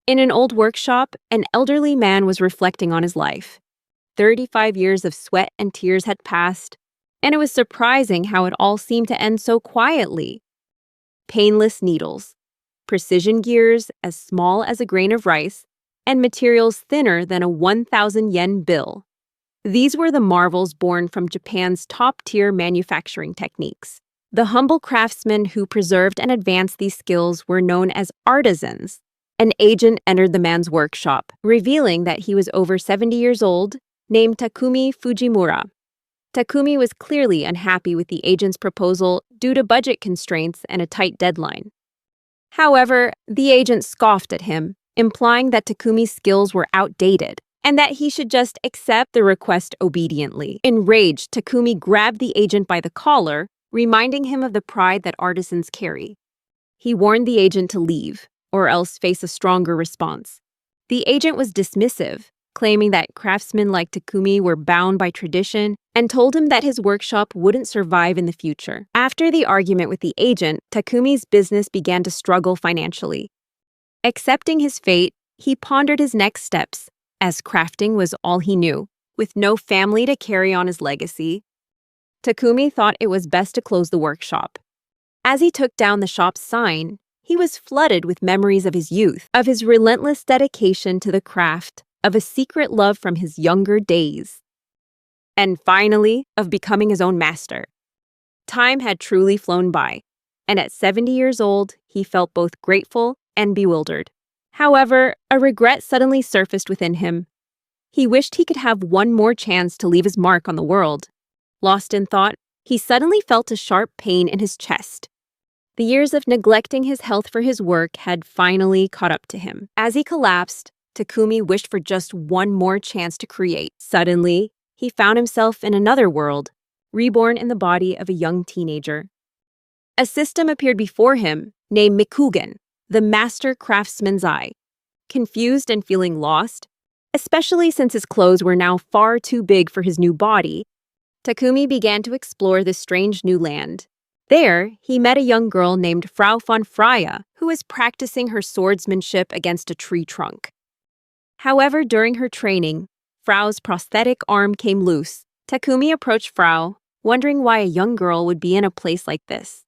In an old workshop, an elderly man was reflecting on his life. 35 years of sweat and tears had passed, and it was surprising how it all seemed to end so quietly. Painless needles, precision gears as small as a grain of rice, and materials thinner than a 1,000 yen bill. These were the marvels born from Japan's top-tier manufacturing techniques. The humble craftsmen who preserved and advanced these skills were known as artisans. An agent entered the man's workshop, revealing that he was over 70 years old, named Takumi Fujimura. Takumi was clearly unhappy with the agent's proposal due to budget constraints and a tight deadline. However, the agent scoffed at him, implying that Takumi's skills were outdated and that he should just accept the request obediently. Enraged, Takumi grabbed the agent by the collar, reminding him of the pride that artisans carry. He warned the agent to leave, or else face a stronger response. The agent was dismissive, claiming that craftsmen like Takumi were bound by tradition, and told him that his workshop wouldn't survive in the future. After the argument with the agent, Takumi's business began to struggle financially. Accepting his fate, he pondered his next steps, as crafting was all he knew. With no family to carry on his legacy, Takumi thought it was best to close the workshop. As he took down the shop's sign, he was flooded with memories of his youth, of his relentless dedication to the craft, of a secret love from his younger days, and finally, of becoming his own master. Time had truly flown by, and at 70 years old, he felt both grateful and bewildered. However, a regret suddenly surfaced within him. He wished he could have one more chance to leave his mark on the world. Lost in thought, he suddenly felt a sharp pain in his chest. The years of neglecting his health for his work had finally caught up to him. As he collapsed, Takumi wished for just one more chance to create. Suddenly, he found himself in another world, reborn in the body of a young teenager. A system appeared before him, named Mikugen, the master craftsman's eye. Confused and feeling lost, especially since his clothes were now far too big for his new body, Takumi began to explore this strange new land. There, he met a young girl named Frau von Freya, who was practicing her swordsmanship against a tree trunk. However, during her training, Frau's prosthetic arm came loose. Takumi approached Frau, wondering why a young girl would be in a place like this.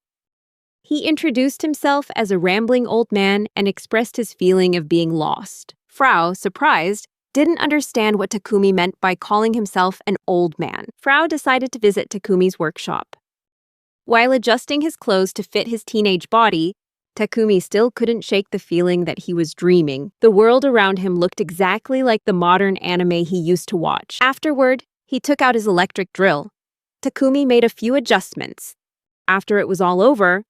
He introduced himself as a rambling old man and expressed his feeling of being lost. Frau, surprised, didn't understand what Takumi meant by calling himself an old man. Frau decided to visit Takumi's workshop. While adjusting his clothes to fit his teenage body, Takumi still couldn't shake the feeling that he was dreaming. The world around him looked exactly like the modern anime he used to watch. Afterward, he took out his electric drill. Takumi made a few adjustments. After it was all over,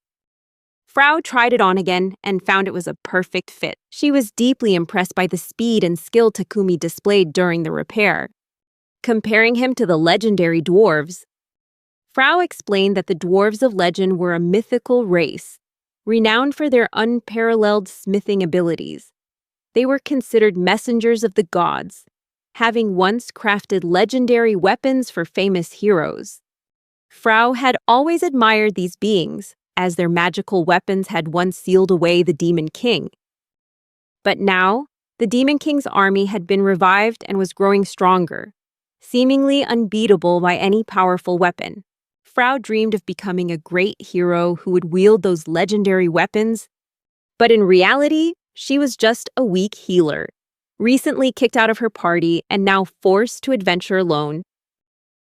Frau tried it on again and found it was a perfect fit. She was deeply impressed by the speed and skill Takumi displayed during the repair. Comparing him to the legendary dwarves, Frau explained that the dwarves of legend were a mythical race, renowned for their unparalleled smithing abilities. They were considered messengers of the gods, having once crafted legendary weapons for famous heroes. Frau had always admired these beings, as their magical weapons had once sealed away the Demon King. But now, the Demon King's army had been revived and was growing stronger, seemingly unbeatable by any powerful weapon. Frau dreamed of becoming a great hero who would wield those legendary weapons, but in reality, she was just a weak healer, recently kicked out of her party and now forced to adventure alone.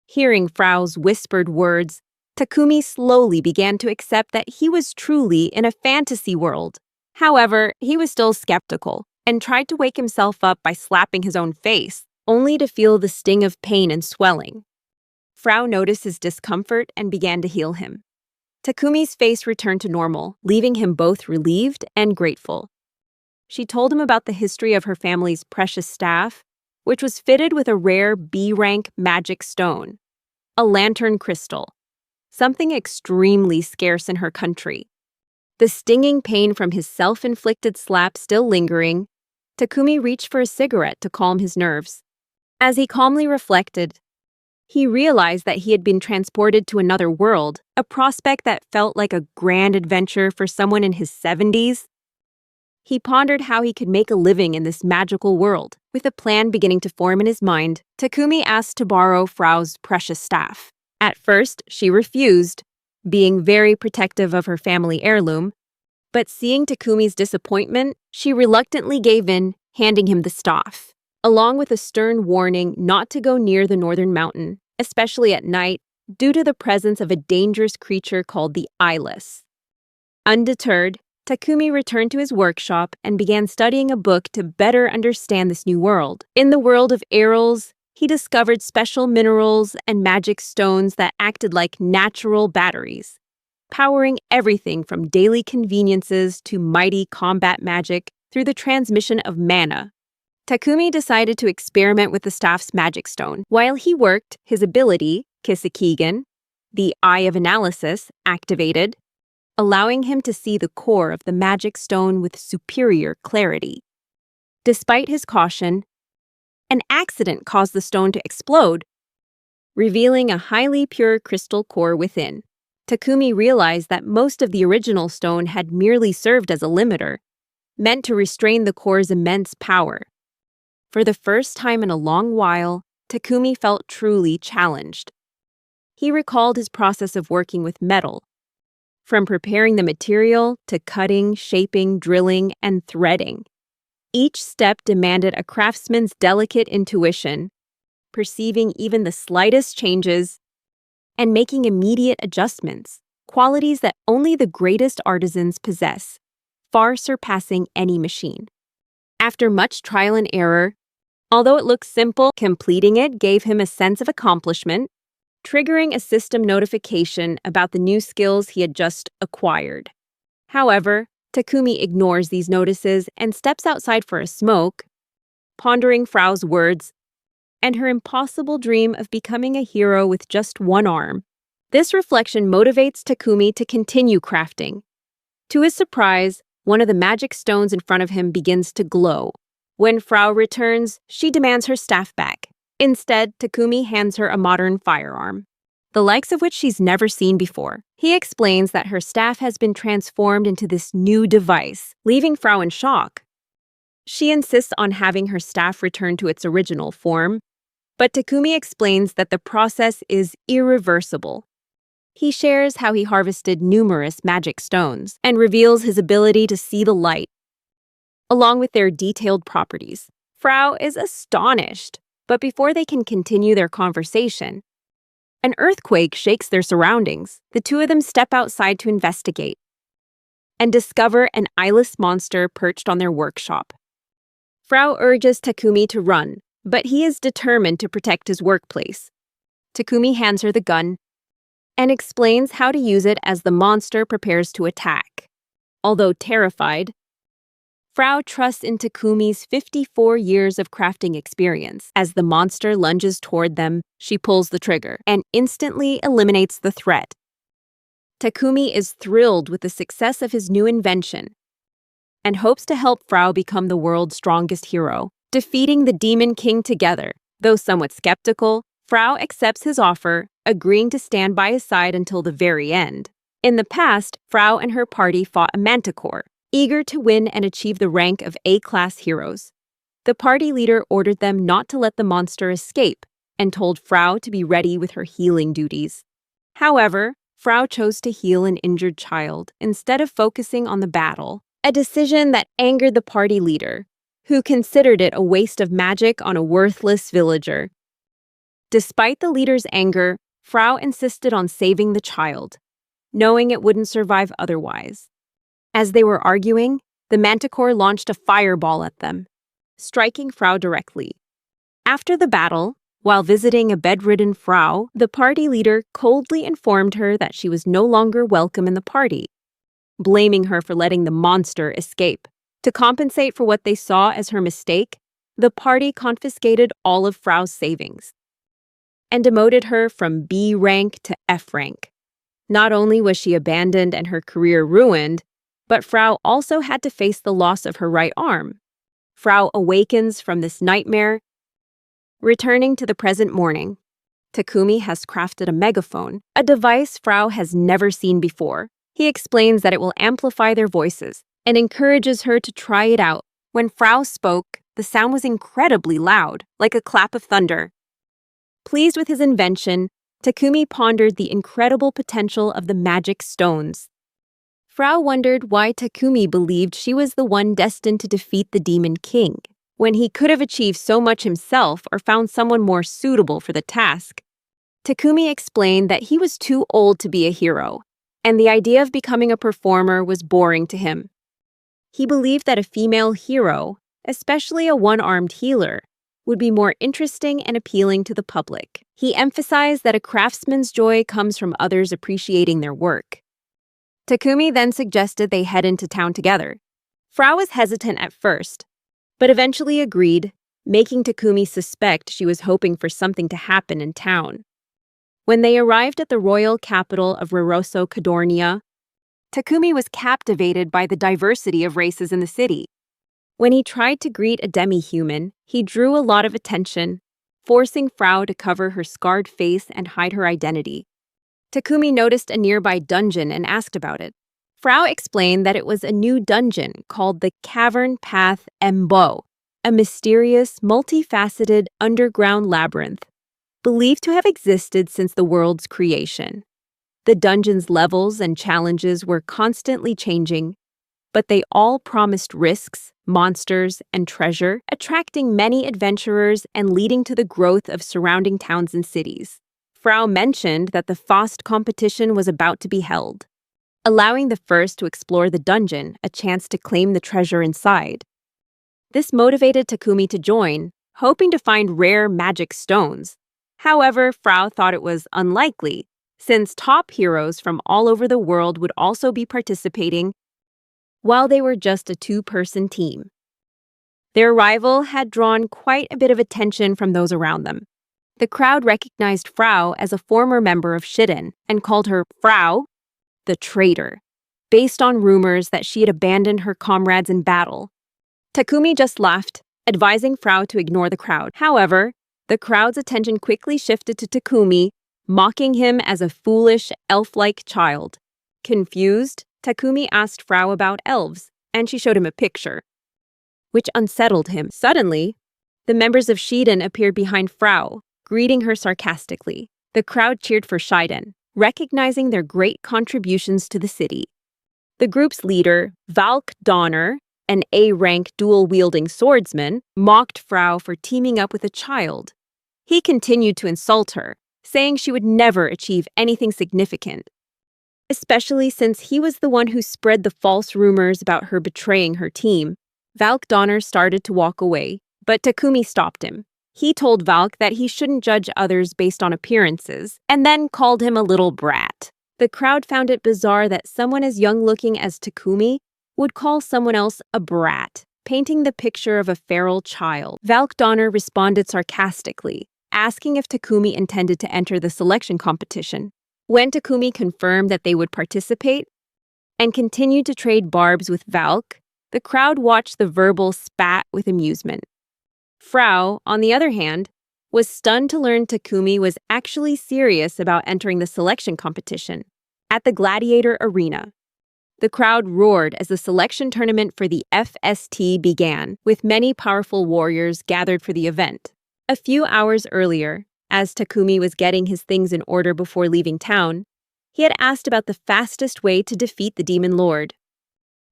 Hearing Frau's whispered words, Takumi slowly began to accept that he was truly in a fantasy world. However, he was still skeptical and tried to wake himself up by slapping his own face, only to feel the sting of pain and swelling. Frau noticed his discomfort and began to heal him. Takumi's face returned to normal, leaving him both relieved and grateful. She told him about the history of her family's precious staff, which was fitted with a rare B-rank magic stone, a lantern crystal, something extremely scarce in her country. The stinging pain from his self-inflicted slap still lingering, Takumi reached for a cigarette to calm his nerves. As he calmly reflected, he realized that he had been transported to another world, a prospect that felt like a grand adventure for someone in his 70s. He pondered how he could make a living in this magical world. With a plan beginning to form in his mind, Takumi asked to borrow Frau's precious staff. At first, she refused, being very protective of her family heirloom, but seeing Takumi's disappointment, she reluctantly gave in, handing him the staff, along with a stern warning not to go near the northern mountain, especially at night, due to the presence of a dangerous creature called the Eyeless. Undeterred, Takumi returned to his workshop and began studying a book to better understand this new world. In the world of Errol's, he discovered special minerals and magic stones that acted like natural batteries, powering everything from daily conveniences to mighty combat magic through the transmission of mana. Takumi decided to experiment with the staff's magic stone. While he worked, his ability, Isekai'd, the Eye of Analysis, activated, allowing him to see the core of the magic stone with superior clarity. Despite his caution, an accident caused the stone to explode, revealing a highly pure crystal core within. Takumi realized that most of the original stone had merely served as a limiter, meant to restrain the core's immense power. For the first time in a long while, Takumi felt truly challenged. He recalled his process of working with metal, from preparing the material to cutting, shaping, drilling, and threading. Each step demanded a craftsman's delicate intuition, perceiving even the slightest changes and making immediate adjustments, qualities that only the greatest artisans possess, far surpassing any machine. After much trial and error, although it looked simple, completing it gave him a sense of accomplishment, triggering a system notification about the new skills he had just acquired. However, Takumi ignores these notices and steps outside for a smoke, pondering Frau's words and her impossible dream of becoming a hero with just one arm. This reflection motivates Takumi to continue crafting. To his surprise, one of the magic stones in front of him begins to glow. When Frau returns, she demands her staff back. Instead, Takumi hands her a modern firearm, the likes of which she's never seen before. He explains that her staff has been transformed into this new device, leaving Frau in shock. She insists on having her staff return to its original form, but Takumi explains that the process is irreversible. He shares how he harvested numerous magic stones and reveals his ability to see the light, along with their detailed properties. Frau is astonished, but before they can continue their conversation, an earthquake shakes their surroundings. The two of them step outside to investigate and discover an eyeless monster perched on their workshop. Frau urges Takumi to run, but he is determined to protect his workplace. Takumi hands her the gun and explains how to use it as the monster prepares to attack. Although terrified, Frau trusts in Takumi's 54 years of crafting experience. As the monster lunges toward them, she pulls the trigger and instantly eliminates the threat. Takumi is thrilled with the success of his new invention and hopes to help Frau become the world's strongest hero, defeating the Demon King together. Though somewhat skeptical, Frau accepts his offer, agreeing to stand by his side until the very end. In the past, Frau and her party fought a manticore, eager to win and achieve the rank of A-class heroes. The party leader ordered them not to let the monster escape and told Frau to be ready with her healing duties. However, Frau chose to heal an injured child instead of focusing on the battle, a decision that angered the party leader, who considered it a waste of magic on a worthless villager. Despite the leader's anger, Frau insisted on saving the child, knowing it wouldn't survive otherwise. As they were arguing, the manticore launched a fireball at them, striking Frau directly. After the battle, while visiting a bedridden Frau, the party leader coldly informed her that she was no longer welcome in the party, blaming her for letting the monster escape. To compensate for what they saw as her mistake, the party confiscated all of Frau's savings and demoted her from B rank to F rank. Not only was she abandoned and her career ruined, but Frau also had to face the loss of her right arm. Frau awakens from this nightmare, returning to the present morning. Takumi has crafted a megaphone, a device Frau has never seen before. He explains that it will amplify their voices, and encourages her to try it out. When Frau spoke, the sound was incredibly loud, like a clap of thunder. Pleased with his invention, Takumi pondered the incredible potential of the magic stones. Frau wondered why Takumi believed she was the one destined to defeat the Demon King, when he could have achieved so much himself or found someone more suitable for the task. Takumi explained that he was too old to be a hero, and the idea of becoming a performer was boring to him. He believed that a female hero, especially a one-armed healer, would be more interesting and appealing to the public. He emphasized that a craftsman's joy comes from others appreciating their work. Takumi then suggested they head into town together. Frau was hesitant at first, but eventually agreed, making Takumi suspect she was hoping for something to happen in town. When they arrived at the royal capital of Roroso Cadornia, Takumi was captivated by the diversity of races in the city. When he tried to greet a demi-human, he drew a lot of attention, forcing Frau to cover her scarred face and hide her identity. Takumi noticed a nearby dungeon and asked about it. Frau explained that it was a new dungeon called the Cavern Path Embo, a mysterious, multifaceted underground labyrinth, believed to have existed since the world's creation. The dungeon's levels and challenges were constantly changing, but they all promised risks, monsters, and treasure, attracting many adventurers and leading to the growth of surrounding towns and cities. Frau mentioned that the Faust competition was about to be held, allowing the first to explore the dungeon a chance to claim the treasure inside. This motivated Takumi to join, hoping to find rare magic stones. However, Frau thought it was unlikely, since top heroes from all over the world would also be participating, while they were just a two-person team. Their arrival had drawn quite a bit of attention from those around them. The crowd recognized Frau as a former member of Shiden and called her Frau, the traitor, based on rumors that she had abandoned her comrades in battle. Takumi just laughed, advising Frau to ignore the crowd. However, the crowd's attention quickly shifted to Takumi, mocking him as a foolish, elf-like child. Confused, Takumi asked Frau about elves, and she showed him a picture, which unsettled him. Suddenly, the members of Shiden appeared behind Frau, greeting her sarcastically. The crowd cheered for Shiden, recognizing their great contributions to the city. The group's leader, Valk Donner, an A-rank dual-wielding swordsman, mocked Frau for teaming up with a child. He continued to insult her, saying she would never achieve anything significant, especially since he was the one who spread the false rumors about her betraying her team. Valk Donner started to walk away, but Takumi stopped him. He told Valk that he shouldn't judge others based on appearances, and then called him a little brat. The crowd found it bizarre that someone as young-looking as Takumi would call someone else a brat, painting the picture of a feral child. Valk Donner responded sarcastically, asking if Takumi intended to enter the selection competition. When Takumi confirmed that they would participate and continued to trade barbs with Valk, the crowd watched the verbal spat with amusement. Frau, on the other hand, was stunned to learn Takumi was actually serious about entering the selection competition. At the gladiator arena, the crowd roared as the selection tournament for the FST began, with many powerful warriors gathered for the event. A few hours earlier, as Takumi was getting his things in order before leaving town, he had asked about the fastest way to defeat the Demon Lord.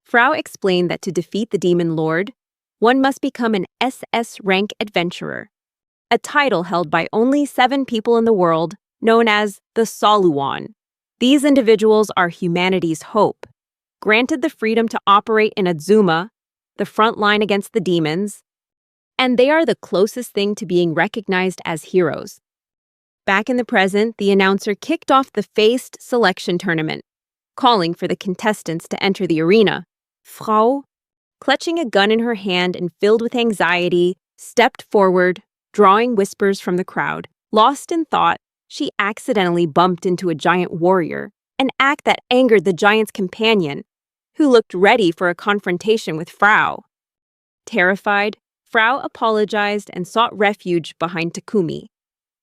Frau explained that to defeat the Demon Lord, one must become an SS rank adventurer, a title held by only 7 people in the world, known as the Soluan. These individuals are humanity's hope, granted the freedom to operate in Azuma, the front line against the demons, and they are the closest thing to being recognized as heroes. Back in the present, the announcer kicked off the Faced selection tournament, calling for the contestants to enter the arena. Frau, clutching a gun in her hand and filled with anxiety, stepped forward, drawing whispers from the crowd. Lost in thought, she accidentally bumped into a giant warrior, an act that angered the giant's companion, who looked ready for a confrontation with Frau. Terrified, Frau apologized and sought refuge behind Takumi.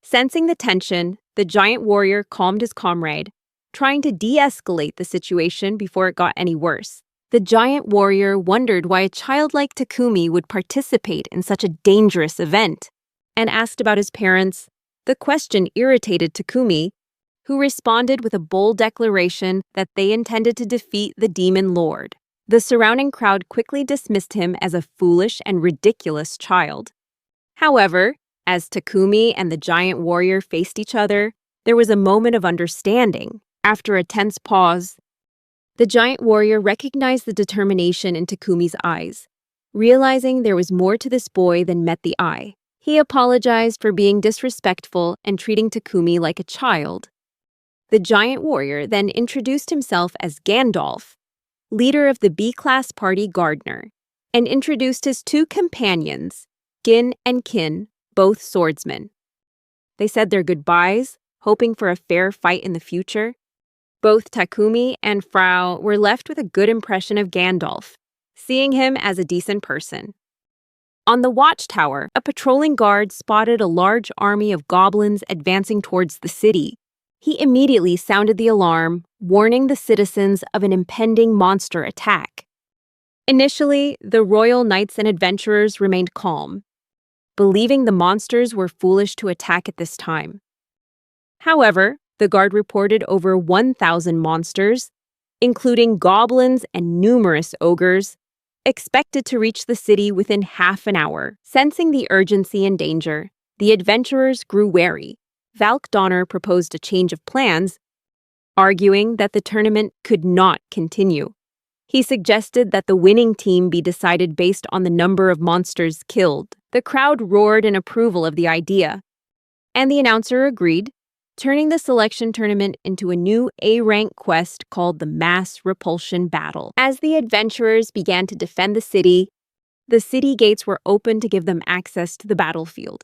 Sensing the tension, the giant warrior calmed his comrade, trying to de-escalate the situation before it got any worse. The giant warrior wondered why a child like Takumi would participate in such a dangerous event, and asked about his parents. The question irritated Takumi, who responded with a bold declaration that they intended to defeat the demon lord. The surrounding crowd quickly dismissed him as a foolish and ridiculous child. However, as Takumi and the giant warrior faced each other, there was a moment of understanding. After a tense pause, the giant warrior recognized the determination in Takumi's eyes. Realizing there was more to this boy than met the eye, he apologized for being disrespectful and treating Takumi like a child. The giant warrior then introduced himself as Gandalf, leader of the B-class party Gardener, and introduced his two companions, Gin and Kin, both swordsmen. They said their goodbyes, hoping for a fair fight in the future. Both Takumi and Frau were left with a good impression of Gandalf, seeing him as a decent person. On the watchtower, a patrolling guard spotted a large army of goblins advancing towards the city. He immediately sounded the alarm, warning the citizens of an impending monster attack. Initially, the royal knights and adventurers remained calm, believing the monsters were foolish to attack at this time. However, the guard reported over 1,000 monsters, including goblins and numerous ogres, expected to reach the city within half an hour. Sensing the urgency and danger, the adventurers grew wary. Valk Donner proposed a change of plans, arguing that the tournament could not continue. He suggested that the winning team be decided based on the number of monsters killed. The crowd roared in approval of the idea, and the announcer agreed, turning the selection tournament into a new A-rank quest called the Mass Repulsion Battle. As the adventurers began to defend the city gates were open to give them access to the battlefield.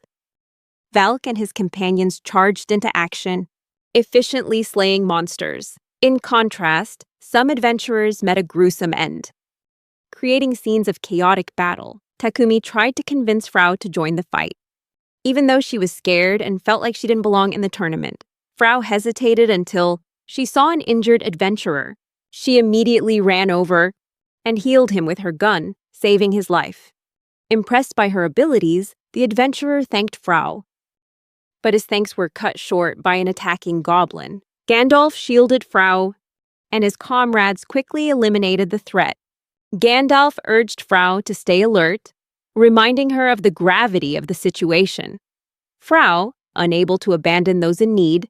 Valk and his companions charged into action, efficiently slaying monsters. In contrast, some adventurers met a gruesome end. Creating scenes of chaotic battle, Takumi tried to convince Frau to join the fight. Even though she was scared and felt like she didn't belong in the tournament, Frau hesitated until she saw an injured adventurer. She immediately ran over and healed him with her gun, saving his life. Impressed by her abilities, the adventurer thanked Frau, but his thanks were cut short by an attacking goblin. Gandalf shielded Frau, and his comrades quickly eliminated the threat. Gandalf urged Frau to stay alert, reminding her of the gravity of the situation. Frau, unable to abandon those in need,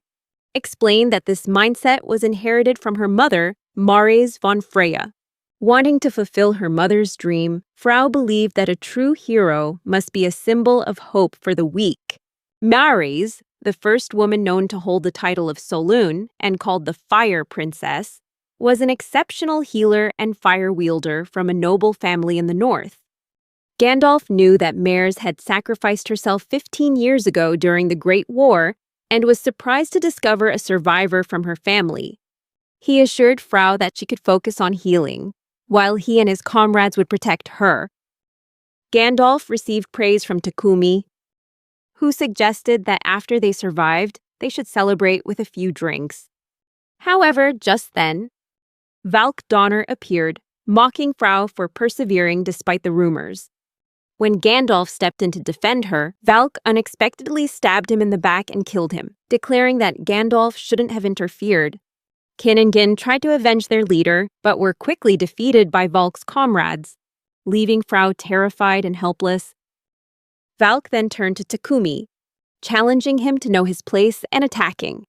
explained that this mindset was inherited from her mother, Mares von Freya. Wanting to fulfill her mother's dream, Frau believed that a true hero must be a symbol of hope for the weak. Mares, the first woman known to hold the title of Soloon and called the Fire Princess, was an exceptional healer and fire wielder from a noble family in the north. Gandalf knew that Mares had sacrificed herself 15 years ago during the Great War and was surprised to discover a survivor from her family. He assured Frau that she could focus on healing, while he and his comrades would protect her. Gandalf received praise from Takumi, who suggested that after they survived, they should celebrate with a few drinks. However, just then, Valk Donner appeared, mocking Frau for persevering despite the rumors. When Gandalf stepped in to defend her, Valk unexpectedly stabbed him in the back and killed him, declaring that Gandalf shouldn't have interfered. Kin and Gin tried to avenge their leader, but were quickly defeated by Valk's comrades, leaving Frau terrified and helpless. Valk then turned to Takumi, challenging him to know his place and attacking.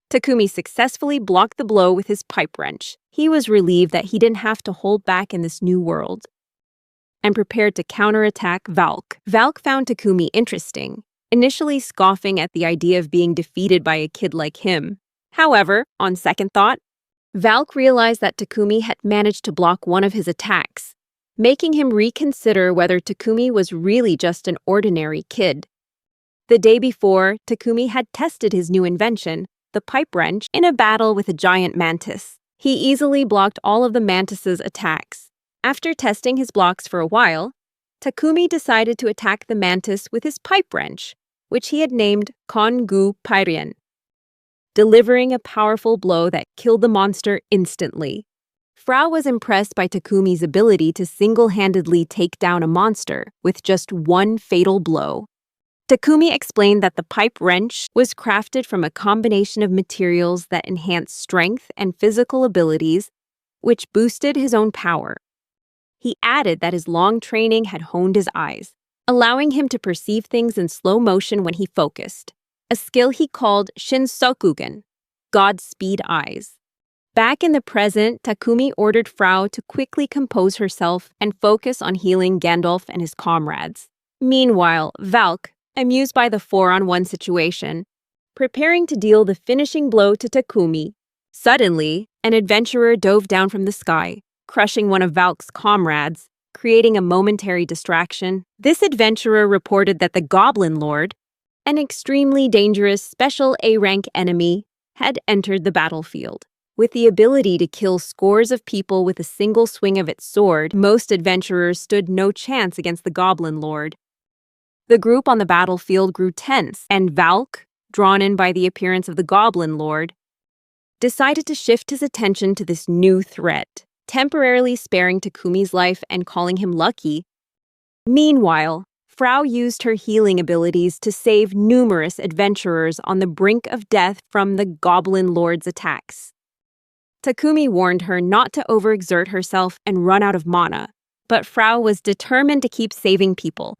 Takumi successfully blocked the blow with his pipe wrench. He was relieved that he didn't have to hold back in this new world, and prepared to counterattack Valk. Valk found Takumi interesting, initially scoffing at the idea of being defeated by a kid like him. However, on second thought, Valk realized that Takumi had managed to block one of his attacks, making him reconsider whether Takumi was really just an ordinary kid. The day before, Takumi had tested his new invention, the pipe wrench, in a battle with a giant mantis. He easily blocked all of the mantis's attacks. After testing his blocks for a while, Takumi decided to attack the mantis with his pipe wrench, which he had named Kongu Pyrian, delivering a powerful blow that killed the monster instantly. Frau was impressed by Takumi's ability to single-handedly take down a monster with just one fatal blow. Takumi explained that the pipe wrench was crafted from a combination of materials that enhanced strength and physical abilities, which boosted his own power. He added that his long training had honed his eyes, allowing him to perceive things in slow motion when he focused, a skill he called Shinsokugen, Godspeed eyes. Back in the present, Takumi ordered Frau to quickly compose herself and focus on healing Gandalf and his comrades. Meanwhile, Valk, amused by the 4-on-1 situation, preparing to deal the finishing blow to Takumi. Suddenly, an adventurer dove down from the sky, crushing one of Valk's comrades, creating a momentary distraction. This adventurer reported that the Goblin Lord, an extremely dangerous special A-rank enemy, had entered the battlefield. With the ability to kill scores of people with a single swing of its sword, most adventurers stood no chance against the Goblin Lord. The group on the battlefield grew tense, and Valk, drawn in by the appearance of the Goblin Lord, decided to shift his attention to this new threat, temporarily sparing Takumi's life and calling him lucky. Meanwhile, Frau used her healing abilities to save numerous adventurers on the brink of death from the Goblin Lord's attacks. Takumi warned her not to overexert herself and run out of mana, but Frau was determined to keep saving people.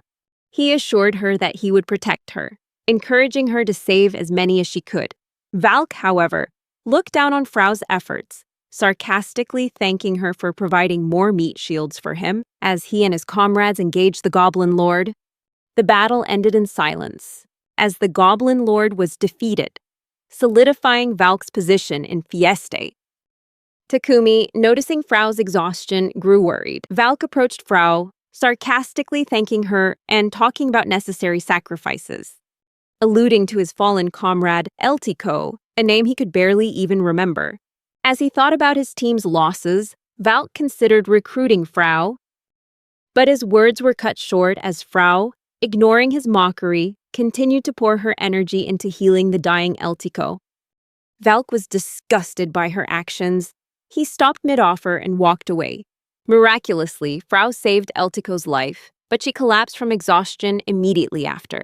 He assured her that he would protect her, encouraging her to save as many as she could. Valk, however, looked down on Frau's efforts, sarcastically thanking her for providing more meat shields for him as he and his comrades engaged the Goblin Lord. The battle ended in silence, as the Goblin Lord was defeated, solidifying Valk's position in Fieste. Takumi, noticing Frau's exhaustion, grew worried. Valk approached Frau, sarcastically thanking her and talking about necessary sacrifices, alluding to his fallen comrade, Eltico, a name he could barely even remember. As he thought about his team's losses, Valk considered recruiting Frau, but his words were cut short as Frau, ignoring his mockery, continued to pour her energy into healing the dying Eltico. Valk was disgusted by her actions. He stopped mid-offer and walked away. Miraculously, Frau saved Eltico's life, but she collapsed from exhaustion immediately after.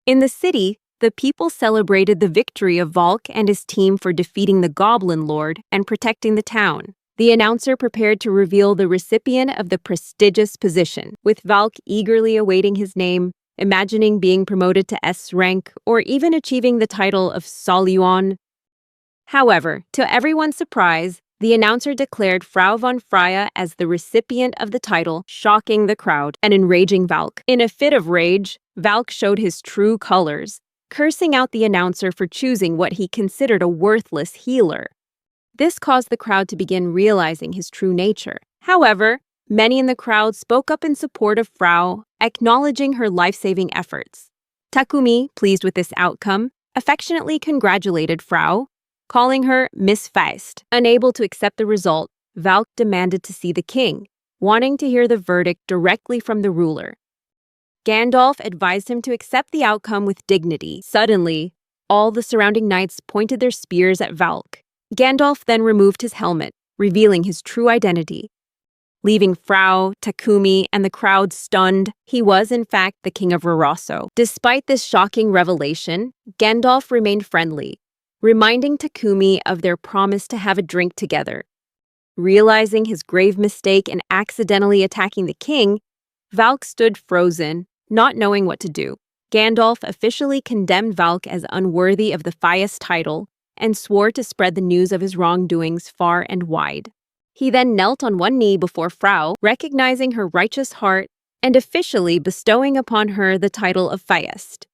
In the city, the people celebrated the victory of Valk and his team for defeating the Goblin Lord and protecting the town. The announcer prepared to reveal the recipient of the prestigious position, with Valk eagerly awaiting his name, imagining being promoted to S rank or even achieving the title of Saluon. However, to everyone's surprise, the announcer declared Frau von Freya as the recipient of the title, shocking the crowd and enraging Valk. In a fit of rage, Valk showed his true colors, cursing out the announcer for choosing what he considered a worthless healer. This caused the crowd to begin realizing his true nature. However, many in the crowd spoke up in support of Frau, acknowledging her life-saving efforts. Takumi, pleased with this outcome, affectionately congratulated Frau, calling her Miss Feist. Unable to accept the result, Valk demanded to see the king, wanting to hear the verdict directly from the ruler. Gandalf advised him to accept the outcome with dignity. Suddenly, all the surrounding knights pointed their spears at Valk. Gandalf then removed his helmet, revealing his true identity. Leaving Frau, Takumi, and the crowd stunned, he was in fact the king of Rorasso. Despite this shocking revelation, Gandalf remained friendly, reminding Takumi of their promise to have a drink together. Realizing his grave mistake in accidentally attacking the king, Valk stood frozen, not knowing what to do. Gandalf officially condemned Valk as unworthy of the Fias title and swore to spread the news of his wrongdoings far and wide. He then knelt on one knee before Frau, recognizing her righteous heart and officially bestowing upon her the title of Feist.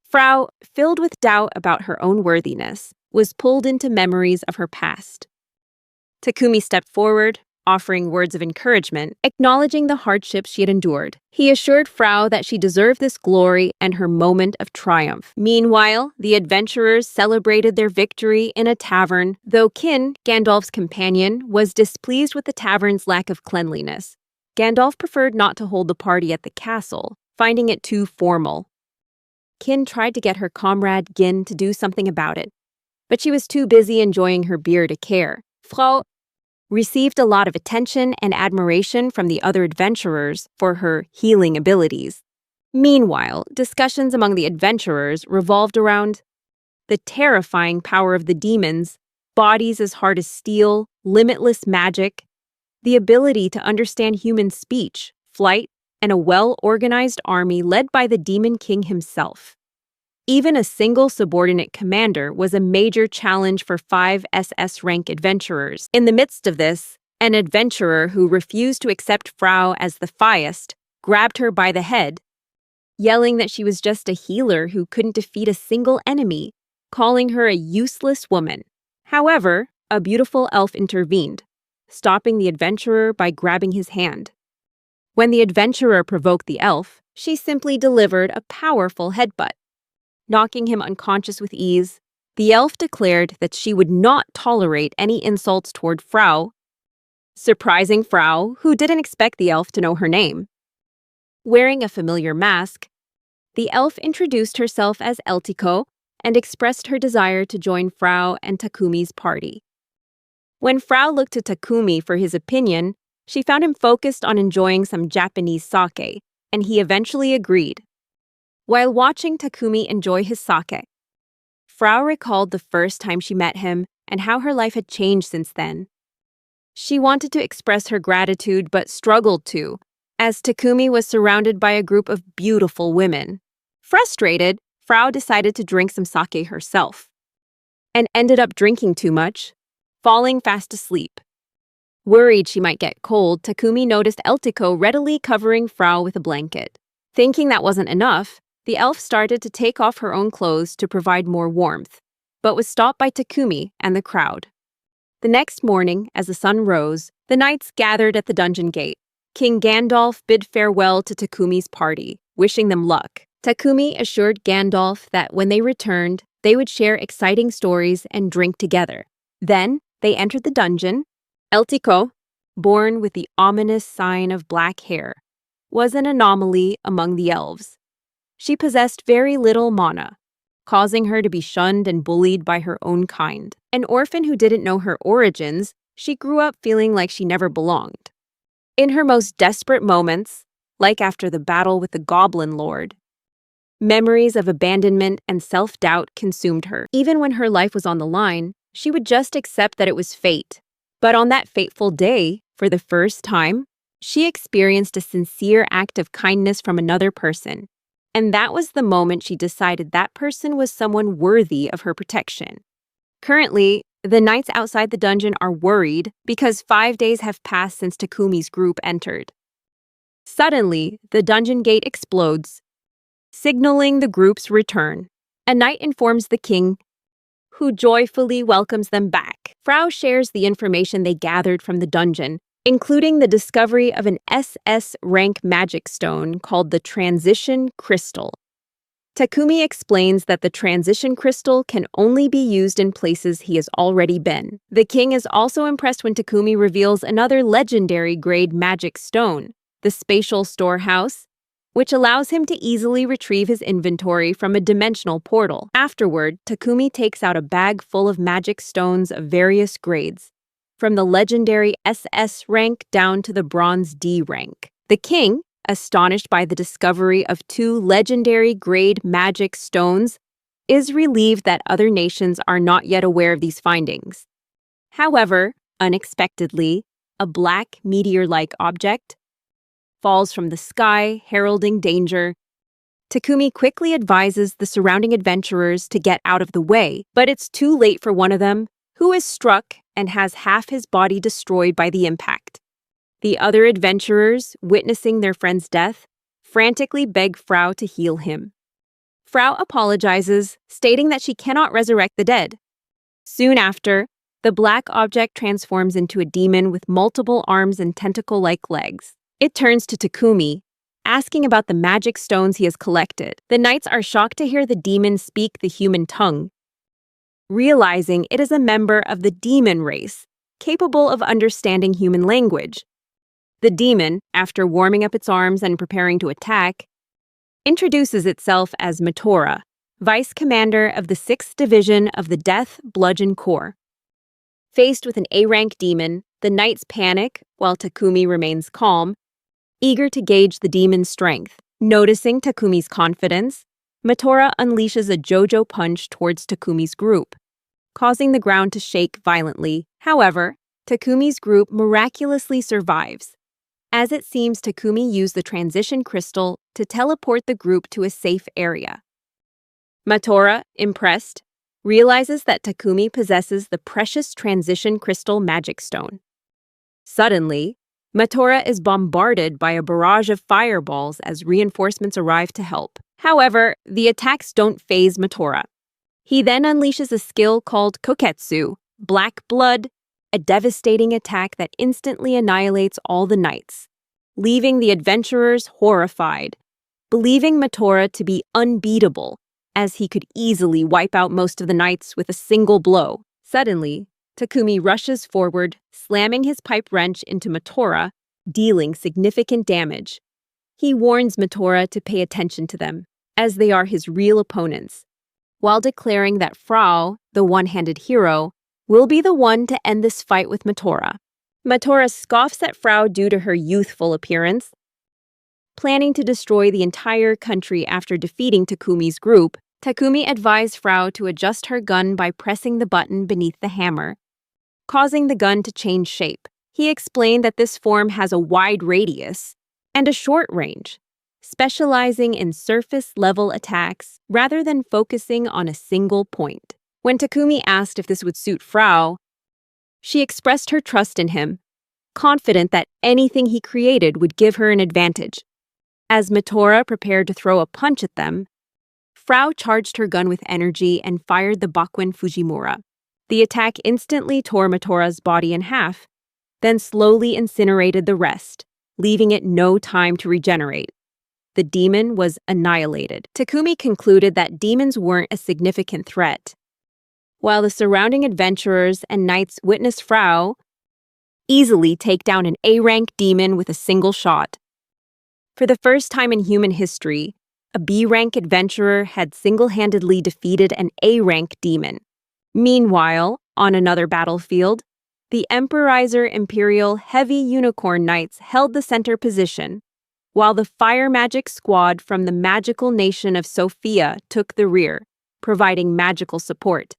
Frau, filled with doubt about her own worthiness, was pulled into memories of her past. Takumi stepped forward, offering words of encouragement, acknowledging the hardships she had endured. He assured Frau that she deserved this glory and her moment of triumph. Meanwhile, the adventurers celebrated their victory in a tavern, though Kin, Gandalf's companion, was displeased with the tavern's lack of cleanliness. Gandalf preferred not to hold the party at the castle, finding it too formal. Kin tried to get her comrade Gin to do something about it, but she was too busy enjoying her beer to care. Frau received a lot of attention and admiration from the other adventurers for her healing abilities. Meanwhile, discussions among the adventurers revolved around the terrifying power of the demons, bodies as hard as steel, limitless magic, the ability to understand human speech, flight, and a well-organized army led by the Demon King himself. Even a single subordinate commander was a major challenge for 5 SS rank adventurers. In the midst of this, an adventurer who refused to accept Frau as the Fiest grabbed her by the head, yelling that she was just a healer who couldn't defeat a single enemy, calling her a useless woman. However, a beautiful elf intervened, stopping the adventurer by grabbing his hand. When the adventurer provoked the elf, she simply delivered a powerful headbutt. Knocking him unconscious with ease, the elf declared that she would not tolerate any insults toward Frau, surprising Frau, who didn't expect the elf to know her name. Wearing a familiar mask, the elf introduced herself as Eltiko and expressed her desire to join Frau and Takumi's party. When Frau looked to Takumi for his opinion, she found him focused on enjoying some Japanese sake, and he eventually agreed. While watching Takumi enjoy his sake, Frau recalled the first time she met him and how her life had changed since then. She wanted to express her gratitude but struggled to, as Takumi was surrounded by a group of beautiful women. Frustrated, Frau decided to drink some sake herself, and ended up drinking too much, falling fast asleep. Worried she might get cold, Takumi noticed Eltiko readily covering Frau with a blanket. Thinking that wasn't enough, the elf started to take off her own clothes to provide more warmth, but was stopped by Takumi and the crowd. The next morning, as the sun rose, the knights gathered at the dungeon gate. King Gandalf bid farewell to Takumi's party, wishing them luck. Takumi assured Gandalf that when they returned, they would share exciting stories and drink together. Then, they entered the dungeon. Eltiko, born with the ominous sign of black hair, was an anomaly among the elves. She possessed very little mana, causing her to be shunned and bullied by her own kind. An orphan who didn't know her origins, she grew up feeling like she never belonged. In her most desperate moments, like after the battle with the Goblin Lord, memories of abandonment and self-doubt consumed her. Even when her life was on the line, she would just accept that it was fate. But on that fateful day, for the first time, she experienced a sincere act of kindness from another person. And that was the moment she decided that person was someone worthy of her protection. Currently, the knights outside the dungeon are worried because 5 days have passed since Takumi's group entered. Suddenly, the dungeon gate explodes, signaling the group's return. A knight informs the king, who joyfully welcomes them back. Frau shares the information they gathered from the dungeon, including the discovery of an SS rank magic stone called the Transition Crystal. Takumi explains that the Transition Crystal can only be used in places he has already been. The king is also impressed when Takumi reveals another legendary grade magic stone, the Spatial Storehouse, which allows him to easily retrieve his inventory from a dimensional portal. Afterward, Takumi takes out a bag full of magic stones of various grades, from the legendary SS rank down to the Bronze D rank. The king, astonished by the discovery of 2 legendary grade magic stones, is relieved that other nations are not yet aware of these findings. However, unexpectedly, a black meteor-like object falls from the sky, heralding danger. Takumi quickly advises the surrounding adventurers to get out of the way, but it's too late for one of them, who is struck and has half his body destroyed by the impact. The other adventurers, witnessing their friend's death, frantically beg Frau to heal him. Frau apologizes, stating that she cannot resurrect the dead. Soon after, the black object transforms into a demon with multiple arms and tentacle-like legs. It turns to Takumi, asking about the magic stones he has collected. The knights are shocked to hear the demon speak the human tongue, realizing it is a member of the demon race, capable of understanding human language. The demon, after warming up its arms and preparing to attack, introduces itself as Matora, Vice Commander of the 6th Division of the Death Bludgeon Corps. Faced with an A-rank demon, The knights panic while Takumi remains calm, eager to gauge the demon's strength. Noticing Takumi's confidence, Matora unleashes a JoJo punch towards Takumi's group, causing the ground to shake violently. However, Takumi's group miraculously survives, as it seems Takumi used the transition crystal to teleport the group to a safe area. Matora, impressed, realizes that Takumi possesses the precious transition crystal magic stone. Suddenly, Matora is bombarded by a barrage of fireballs as reinforcements arrive to help. However, the attacks don't faze Matora. He then unleashes a skill called Koketsu, Black Blood, a devastating attack that instantly annihilates all the knights, leaving the adventurers horrified, believing Matora to be unbeatable, as he could easily wipe out most of the knights with a single blow. Suddenly, Takumi rushes forward, slamming his pipe wrench into Matora, dealing significant damage. He warns Matora to pay attention to them, as they are his real opponents, while declaring that Frau, the one-handed hero, will be the one to end this fight with Matora. Matora scoffs at Frau due to her youthful appearance. Planning to destroy the entire country after defeating Takumi's group, Takumi advised Frau to adjust her gun by pressing the button beneath the hammer, causing the gun to change shape. He explained that this form has a wide radius and a short range, specializing in surface-level attacks rather than focusing on a single point. When Takumi asked if this would suit Frau, she expressed her trust in him, confident that anything he created would give her an advantage. As Matora prepared to throw a punch at them, Frau charged her gun with energy and fired the Takumi Fujimura. The attack instantly tore Matora's body in half, then slowly incinerated the rest, leaving it no time to regenerate. The demon was annihilated. Takumi concluded that demons weren't a significant threat, while the surrounding adventurers and knights witnessed Frau easily take down an A-rank demon with a single shot. For the first time in human history, a B-rank adventurer had single-handedly defeated an A-rank demon. Meanwhile, on another battlefield, the Emporizer Imperial Heavy Unicorn Knights held the center position, while the fire magic squad from the magical nation of Sophia took the rear, providing magical support.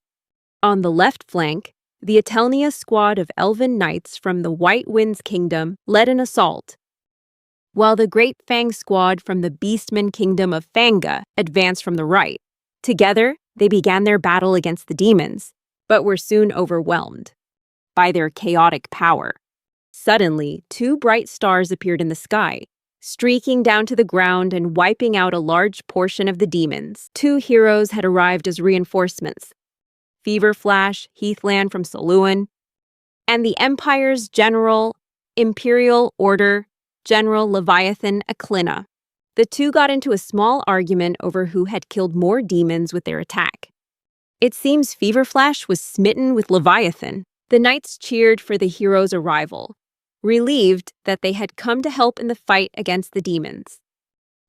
On the left flank, the Atelnia squad of elven knights from the White Winds Kingdom led an assault, while the Great Fang squad from the Beastman Kingdom of Manga advanced from the right. Together, they began their battle against the demons, but were soon overwhelmed by their chaotic power. Suddenly, two bright stars appeared in the sky, streaking down to the ground and wiping out a large portion of the demons. Two heroes had arrived as reinforcements: Fever Flash, Heathland from Saloon, and the Empire's General Imperial Order General Leviathan Aklina. The two got into a small argument over who had killed more demons with their attack. It seems Fever Flash was smitten with Leviathan. The knights cheered for the hero's arrival, relieved that they had come to help in the fight against the demons.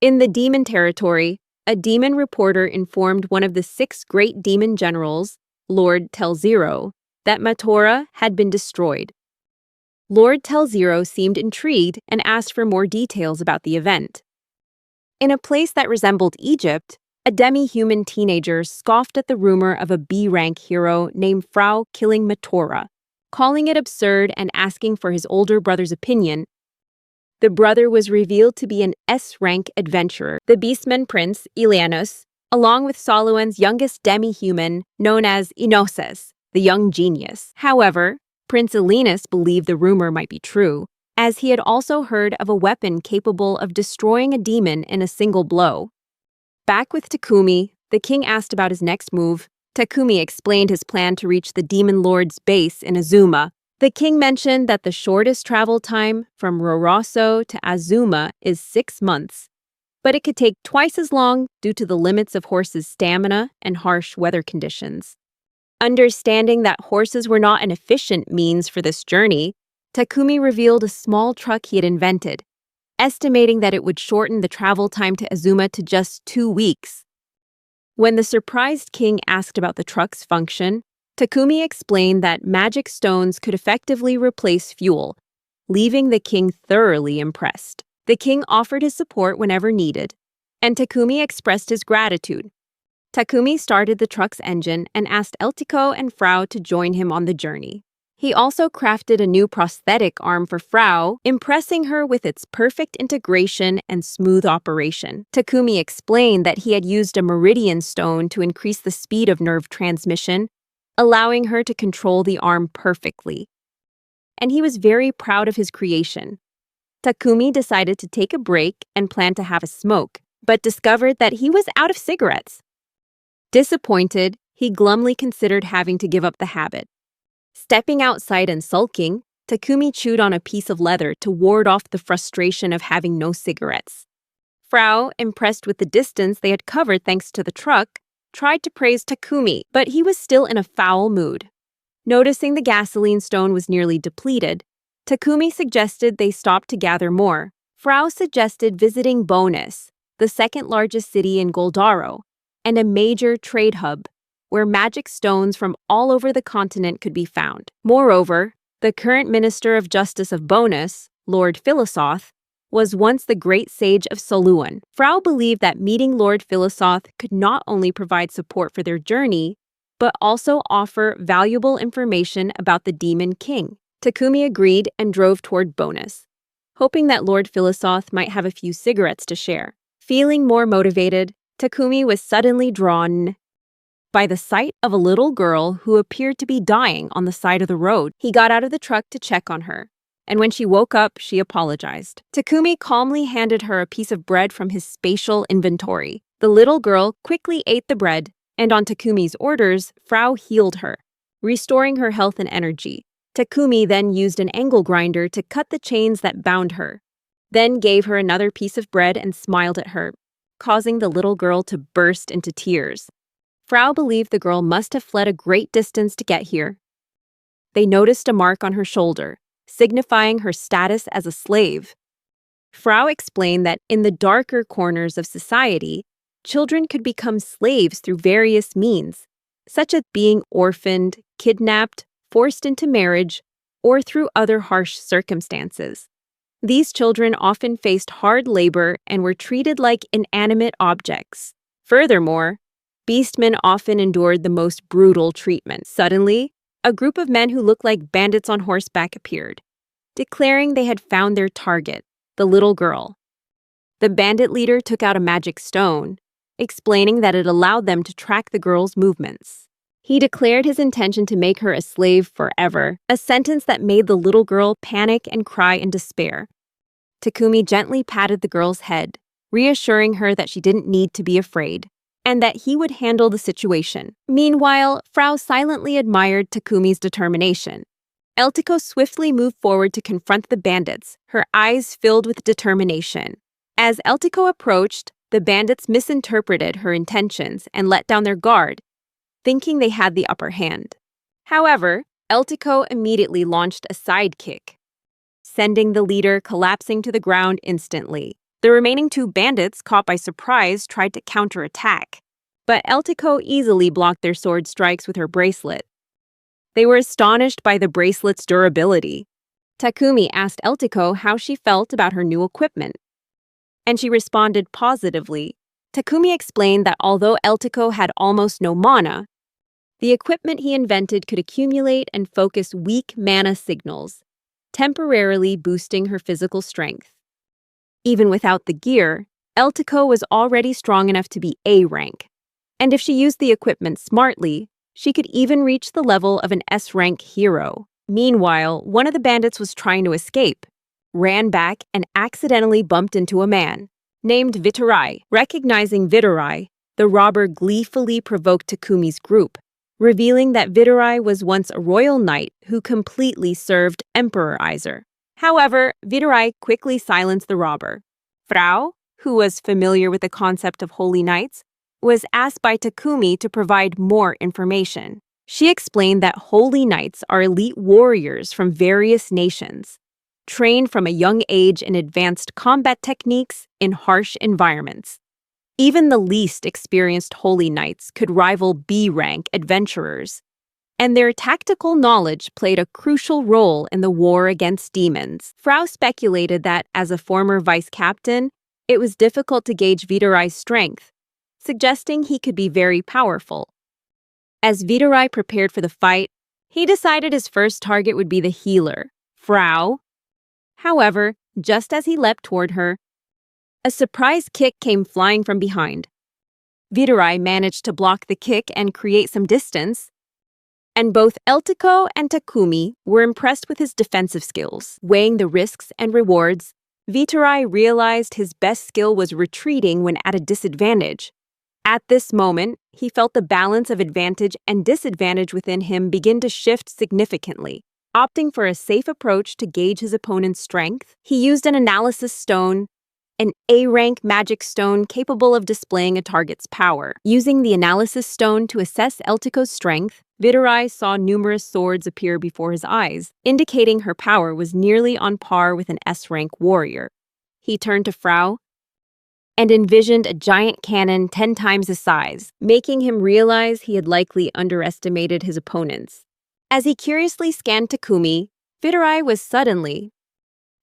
In the demon territory, a demon reporter informed one of the 6 great demon generals, Lord Telzero, that Matora had been destroyed. Lord Telzero seemed intrigued and asked for more details about the event. In a place that resembled Egypt, a demi-human teenager scoffed at the rumor of a B-rank hero named Frau killing Matora, calling it absurd and asking for his older brother's opinion. The brother was revealed to be an S-rank adventurer, the Beastman Prince, Ilianos, along with Soluen's youngest demi-human, known as Inoses, the young genius. However, Prince Ilianos believed the rumor might be true, as he had also heard of a weapon capable of destroying a demon in a single blow. Back with Takumi, the king asked about his next move. Takumi explained his plan to reach the Demon Lord's base in Azuma. The king mentioned that the shortest travel time from Roroso to Azuma is 6 months, but it could take twice as long due to the limits of horses' stamina and harsh weather conditions. Understanding that horses were not an efficient means for this journey, Takumi revealed a small truck he had invented, estimating that it would shorten the travel time to Azuma to just 2 weeks. When the surprised king asked about the truck's function, Takumi explained that magic stones could effectively replace fuel, leaving the king thoroughly impressed. The king offered his support whenever needed, and Takumi expressed his gratitude. Takumi started the truck's engine and asked Eltiko and Frau to join him on the journey. He also crafted a new prosthetic arm for Frau, impressing her with its perfect integration and smooth operation. Takumi explained that he had used a meridian stone to increase the speed of nerve transmission, allowing her to control the arm perfectly. And he was very proud of his creation. Takumi decided to take a break and planned to have a smoke, but discovered that he was out of cigarettes. Disappointed, he glumly considered having to give up the habit. Stepping outside and sulking, Takumi chewed on a piece of leather to ward off the frustration of having no cigarettes. Frau, impressed with the distance they had covered thanks to the truck, tried to praise Takumi, but he was still in a foul mood. Noticing the gasoline stone was nearly depleted, Takumi suggested they stop to gather more. Frau suggested visiting Bonus, the second largest city in Goldaro, and a major trade hub, where magic stones from all over the continent could be found. Moreover, the current Minister of Justice of Bonus, Lord Philosoph, was once the great sage of Soluan. Frau believed that meeting Lord Philosoph could not only provide support for their journey, but also offer valuable information about the Demon King. Takumi agreed and drove toward Bonus, hoping that Lord Philosoph might have a few cigarettes to share. Feeling more motivated, Takumi was suddenly drawn by the sight of a little girl who appeared to be dying on the side of the road. He got out of the truck to check on her, and when she woke up, she apologized. Takumi calmly handed her a piece of bread from his spatial inventory. The little girl quickly ate the bread, and on Takumi's orders, Frau healed her, restoring her health and energy. Takumi then used an angle grinder to cut the chains that bound her, then gave her another piece of bread and smiled at her, causing the little girl to burst into tears. Frau believed the girl must have fled a great distance to get here. They noticed a mark on her shoulder, signifying her status as a slave. Frau explained that in the darker corners of society, children could become slaves through various means, such as being orphaned, kidnapped, forced into marriage, or through other harsh circumstances. These children often faced hard labor and were treated like inanimate objects. Furthermore, beastmen often endured the most brutal treatment. Suddenly, a group of men who looked like bandits on horseback appeared, declaring they had found their target, the little girl. The bandit leader took out a magic stone, explaining that it allowed them to track the girl's movements. He declared his intention to make her a slave forever, a sentence that made the little girl panic and cry in despair. Takumi gently patted the girl's head, reassuring her that she didn't need to be afraid, and that he would handle the situation. Meanwhile, Frau silently admired Takumi's determination. Eltiko swiftly moved forward to confront the bandits, her eyes filled with determination. As Eltiko approached, the bandits misinterpreted her intentions and let down their guard, thinking they had the upper hand. However, Eltiko immediately launched a sidekick, sending the leader collapsing to the ground instantly. The remaining two bandits, caught by surprise, tried to counterattack, but Eltiko easily blocked their sword strikes with her bracelet. They were astonished by the bracelet's durability. Takumi asked Eltiko how she felt about her new equipment, and she responded positively. Takumi explained that although Eltiko had almost no mana, the equipment he invented could accumulate and focus weak mana signals, temporarily boosting her physical strength. Even without the gear, Eltiko was already strong enough to be A rank, and if she used the equipment smartly, she could even reach the level of an S-rank hero. Meanwhile, one of the bandits was trying to escape, ran back, and accidentally bumped into a man named Vitarai. Recognizing Vitarai, the robber gleefully provoked Takumi's group, revealing that Vitarai was once a royal knight who completely served Emperor Iser. However, Vitarai quickly silenced the robber. Frau, who was familiar with the concept of holy knights, was asked by Takumi to provide more information. She explained that holy knights are elite warriors from various nations, trained from a young age in advanced combat techniques in harsh environments. Even the least experienced holy knights could rival B-rank adventurers, and their tactical knowledge played a crucial role in the war against demons. Frau speculated that, as a former vice captain, it was difficult to gauge Vitorai's strength, suggesting he could be very powerful. As Vitorai prepared for the fight, he decided his first target would be the healer, Frau. However, just as he leapt toward her, a surprise kick came flying from behind. Vitorai managed to block the kick and create some distance, and both Eltiko and Takumi were impressed with his defensive skills. Weighing the risks and rewards, Vitorai realized his best skill was retreating when at a disadvantage. At this moment, he felt the balance of advantage and disadvantage within him begin to shift significantly. Opting for a safe approach to gauge his opponent's strength, he used an analysis stone, an A-rank magic stone capable of displaying a target's power. Using the analysis stone to assess Eltiko's strength, Vitorai saw numerous swords appear before his eyes, indicating her power was nearly on par with an S-rank warrior. He turned to Frau and envisioned a giant cannon 10 times his size, making him realize he had likely underestimated his opponents. As he curiously scanned Takumi, Vitorai was suddenly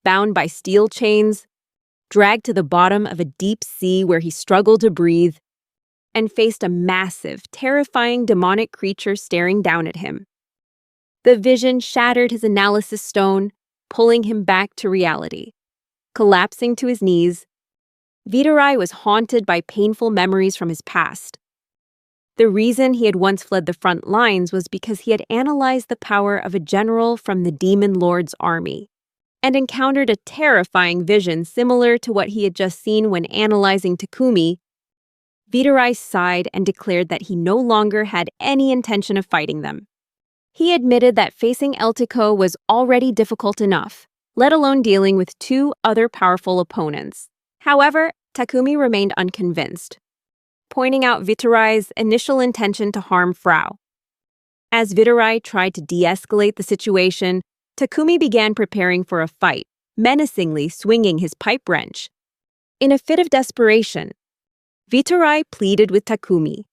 bound by steel chains, dragged to the bottom of a deep sea where he struggled to breathe, and faced a massive, terrifying demonic creature staring down at him. The vision shattered his analysis stone, pulling him back to reality. Collapsing to his knees, Vitorai was haunted by painful memories from his past. The reason he had once fled the front lines was because he had analyzed the power of a general from the Demon Lord's army, and encountered a terrifying vision similar to what he had just seen when analyzing Takumi. Vitorai sighed and declared that he no longer had any intention of fighting them. He admitted that facing Eltiko was already difficult enough, let alone dealing with two other powerful opponents. However, Takumi remained unconvinced, pointing out Vitorai's initial intention to harm Frau. As Vitorai tried to de-escalate the situation, Takumi began preparing for a fight, menacingly swinging his pipe wrench. In a fit of desperation, Vitorai pleaded with Takumi,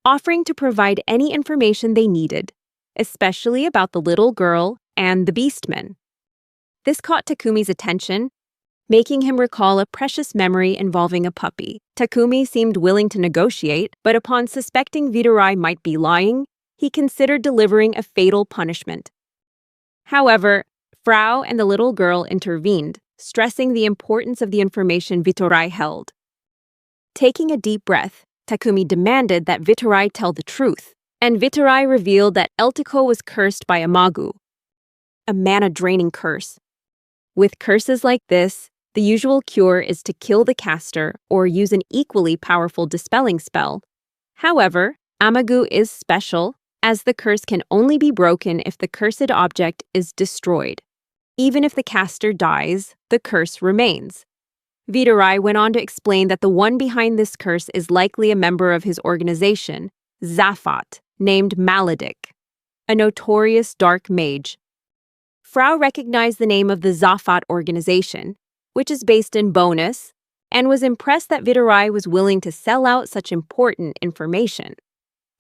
offering to provide any information they needed, especially about the little girl and the beastmen. This caught Takumi's attention, making him recall a precious memory involving a puppy. Takumi seemed willing to negotiate, but upon suspecting Vitorai might be lying, he considered delivering a fatal punishment. However, Frau and the little girl intervened, stressing the importance of the information Vitorai held. Taking a deep breath, Takumi demanded that Vitorai tell the truth, and Vitorai revealed that Eltiko was cursed by a magu, a mana-draining curse. With curses like this, the usual cure is to kill the caster or use an equally powerful dispelling spell. However, Amagu is special, as the curse can only be broken if the cursed object is destroyed. Even if the caster dies, the curse remains. Vitorai went on to explain that the one behind this curse is likely a member of his organization, Zafat, named Maledic, a notorious dark mage. Frau recognized the name of the Zafat organization, which is based in Bonus, and was impressed that Vitorai was willing to sell out such important information.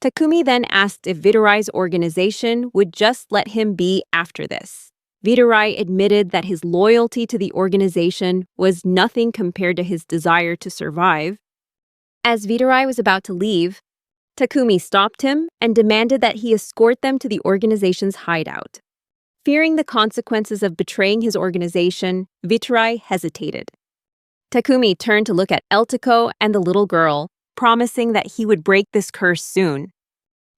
Takumi then asked if Vitorai's organization would just let him be after this. Vitorai admitted that his loyalty to the organization was nothing compared to his desire to survive. As Vitorai was about to leave, Takumi stopped him and demanded that he escort them to the organization's hideout. Fearing the consequences of betraying his organization, Vitorai hesitated. Takumi turned to look at Eltiko and the little girl, promising that he would break this curse soon.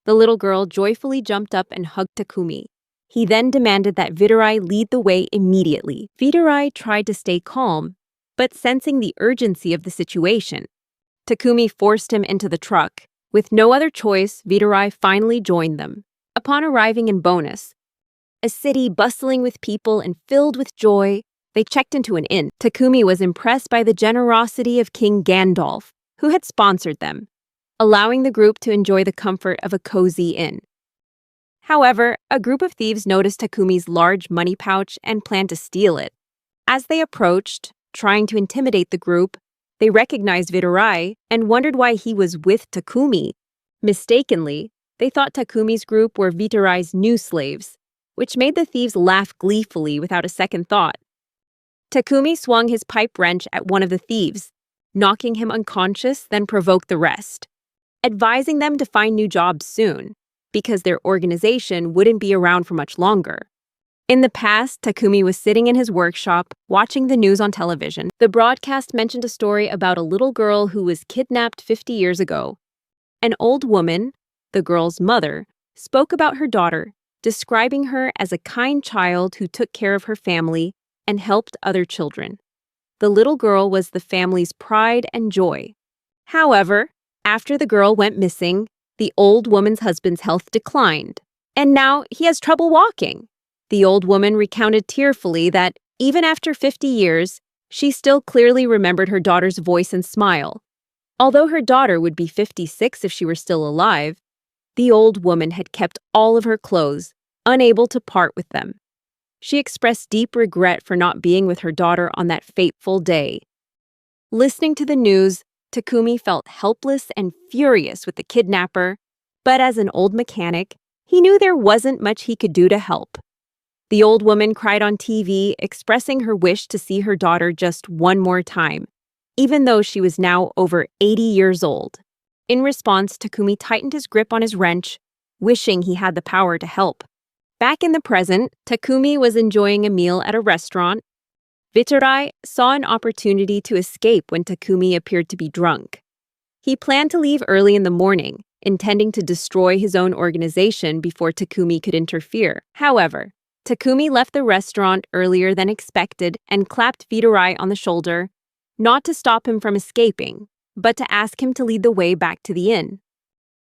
The little girl joyfully jumped up and hugged Takumi. He then demanded that Vitorai lead the way immediately. Vitorai tried to stay calm, but sensing the urgency of the situation, Takumi forced him into the truck. With no other choice, Vitorai finally joined them. Upon arriving in Bonus, a city bustling with people and filled with joy, they checked into an inn. Takumi was impressed by the generosity of King Gandalf, who had sponsored them, allowing the group to enjoy the comfort of a cozy inn. However, a group of thieves noticed Takumi's large money pouch and planned to steal it. As they approached, trying to intimidate the group, they recognized Vitorai and wondered why he was with Takumi. Mistakenly, They thought Takumi's group were Vitarai's new slaves, which made the thieves laugh gleefully without a second thought. Takumi swung his pipe wrench at one of the thieves, knocking him unconscious, then provoked the rest, advising them to find new jobs soon, because their organization wouldn't be around for much longer. In the past, Takumi was sitting in his workshop, watching the news on television. The broadcast mentioned a story about a little girl who was kidnapped 50 years ago. An old woman, the girl's mother, spoke about her daughter, describing her as a kind child who took care of her family and helped other children. The little girl was the family's pride and joy. However, after the girl went missing, the old woman's husband's health declined, and now he has trouble walking. The old woman recounted tearfully that, even after 50 years, she still clearly remembered her daughter's voice and smile. Although her daughter would be 56 if she were still alive, the old woman had kept all of her clothes, unable to part with them. She expressed deep regret for not being with her daughter on that fateful day. Listening to the news, Takumi felt helpless and furious with the kidnapper, but as an old mechanic, he knew there wasn't much he could do to help. The old woman cried on TV, expressing her wish to see her daughter just one more time, even though she was now over 80 years old. In response, Takumi tightened his grip on his wrench, wishing he had the power to help. Back in the present, Takumi was enjoying a meal at a restaurant. Vitarai saw an opportunity to escape when Takumi appeared to be drunk. He planned to leave early in the morning, intending to destroy his own organization before Takumi could interfere. However, Takumi left the restaurant earlier than expected and clapped Vitarai on the shoulder, not to stop him from escaping, but to ask him to lead the way back to the inn.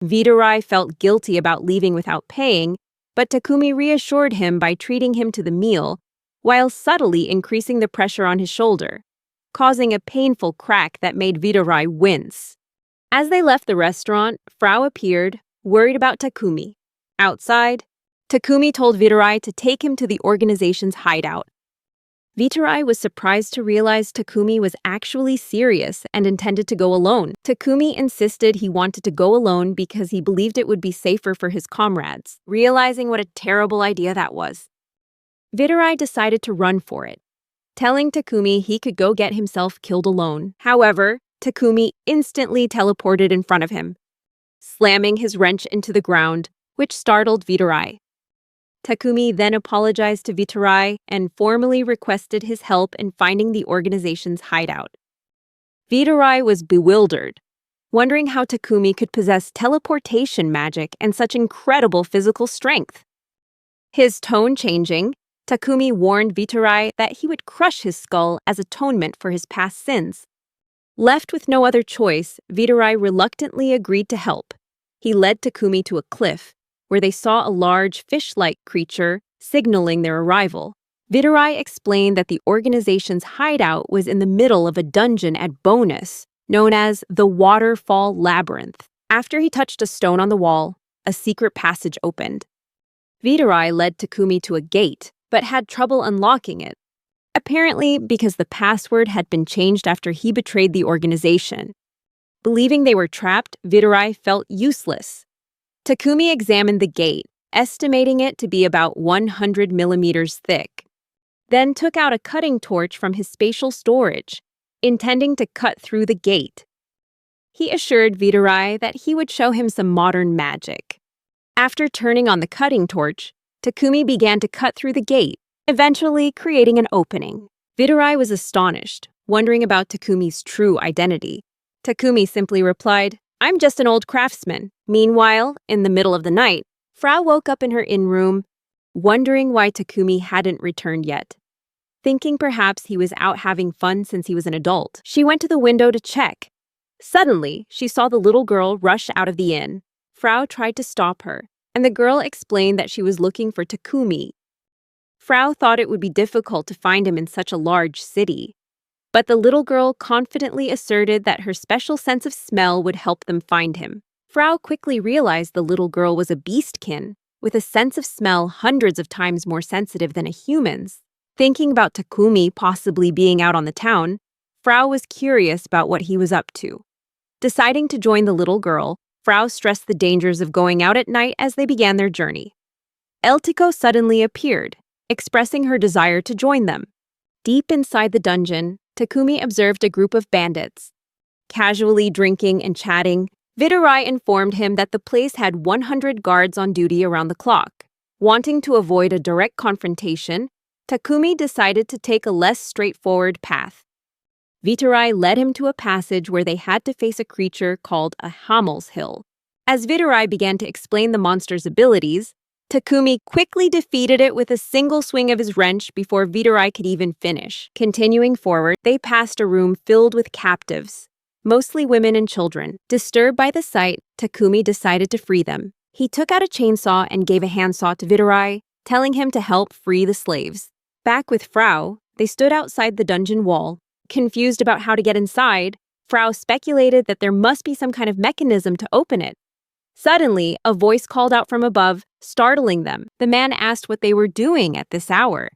Vitarai felt guilty about leaving without paying, but Takumi reassured him by treating him to the meal, while subtly increasing the pressure on his shoulder, causing a painful crack that made Vitarai wince. As they left the restaurant, Frau appeared, worried about Takumi. Outside, Takumi told Vitarai to take him to the organization's hideout. Vitarai was surprised to realize Takumi was actually serious and intended to go alone. Takumi insisted he wanted to go alone because he believed it would be safer for his comrades, realizing what a terrible idea that was. Vitarai decided to run for it, telling Takumi he could go get himself killed alone. However, Takumi instantly teleported in front of him, slamming his wrench into the ground, which startled Vitarai. Takumi then apologized to Vitarai and formally requested his help in finding the organization's hideout. Vitarai was bewildered, wondering how Takumi could possess teleportation magic and such incredible physical strength. His tone changing, Takumi warned Vitarai that he would crush his skull as atonement for his past sins. Left with no other choice, Vitarai reluctantly agreed to help. He led Takumi to a cliff, where they saw a large fish-like creature signaling their arrival. Vitarai explained that the organization's hideout was in the middle of a dungeon at Bonus, known as the Waterfall Labyrinth. After he touched a stone on the wall, a secret passage opened. Vitarai led Takumi to a gate, but had trouble unlocking it, apparently because the password had been changed after he betrayed the organization. Believing they were trapped, Vitarai felt useless. Takumi examined the gate, estimating it to be about 100 millimeters thick, then took out a cutting torch from his spatial storage, intending to cut through the gate. He assured Vitarai that he would show him some modern magic. After turning on the cutting torch, Takumi began to cut through the gate, eventually creating an opening. Vitarai was astonished, wondering about Takumi's true identity. Takumi simply replied, "I'm just an old craftsman." Meanwhile, in the middle of the night, Frau woke up in her inn room, wondering why Takumi hadn't returned yet. Thinking perhaps he was out having fun since he was an adult, she went to the window to check. Suddenly, she saw the little girl rush out of the inn. Frau tried to stop her, and the girl explained that she was looking for Takumi. Frau thought it would be difficult to find him in such a large city, but the little girl confidently asserted that her special sense of smell would help them find him. Frau quickly realized the little girl was a beastkin, with a sense of smell hundreds of times more sensitive than a human's. Thinking about Takumi possibly being out on the town, Frau was curious about what he was up to. Deciding to join the little girl, Frau stressed the dangers of going out at night as they began their journey. Eltiko suddenly appeared, expressing her desire to join them. Deep inside the dungeon, Takumi observed a group of bandits. Casually drinking and chatting, Viturai informed him that the place had 100 guards on duty around the clock. Wanting to avoid a direct confrontation, Takumi decided to take a less straightforward path. Viturai led him to a passage where they had to face a creature called a Hammel's Hill. As Viturai began to explain the monster's abilities, Takumi quickly defeated it with a single swing of his wrench before Viturai could even finish. Continuing forward, they passed a room filled with captives, mostly women and children. Disturbed by the sight, Takumi decided to free them. He took out a chainsaw and gave a handsaw to Viturai, telling him to help free the slaves. Back with Frau, they stood outside the dungeon wall. Confused about how to get inside, Frau speculated that there must be some kind of mechanism to open it. Suddenly, a voice called out from above, startling them. The man asked what they were doing at this hour.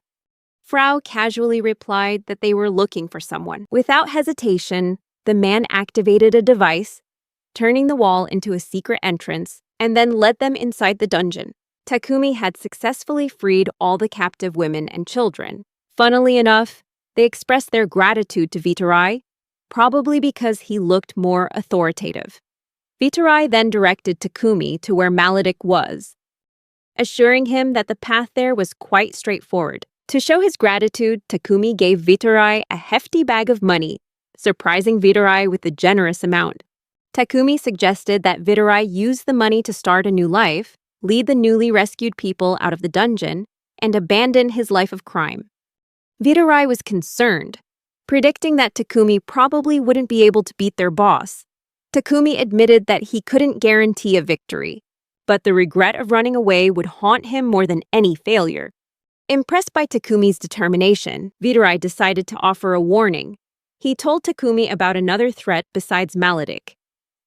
Frau casually replied that they were looking for someone. Without hesitation, the man activated a device, turning the wall into a secret entrance, and then led them inside the dungeon. Takumi had successfully freed all the captive women and children. Funnily enough, they expressed their gratitude to Viturai, probably because he looked more authoritative. Viturai then directed Takumi to where Maledict was, assuring him that the path there was quite straightforward. To show his gratitude, Takumi gave Viturai a hefty bag of money, surprising Viturai with a generous amount. Takumi suggested that Viturai use the money to start a new life, lead the newly rescued people out of the dungeon, and abandon his life of crime. Viturai was concerned, predicting that Takumi probably wouldn't be able to beat their boss. Takumi admitted that he couldn't guarantee a victory, but the regret of running away would haunt him more than any failure. Impressed by Takumi's determination, Viturai decided to offer a warning. He told Takumi about another threat besides Maledict,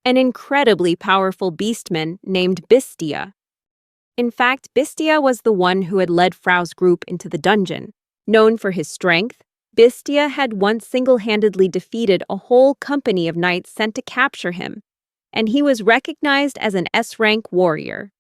an incredibly powerful beastman named Bistia. In fact, Bistia was the one who had led Frau's group into the dungeon. Known for his strength, Bistia had once single-handedly defeated a whole company of knights sent to capture him, and he was recognized as an S-rank warrior.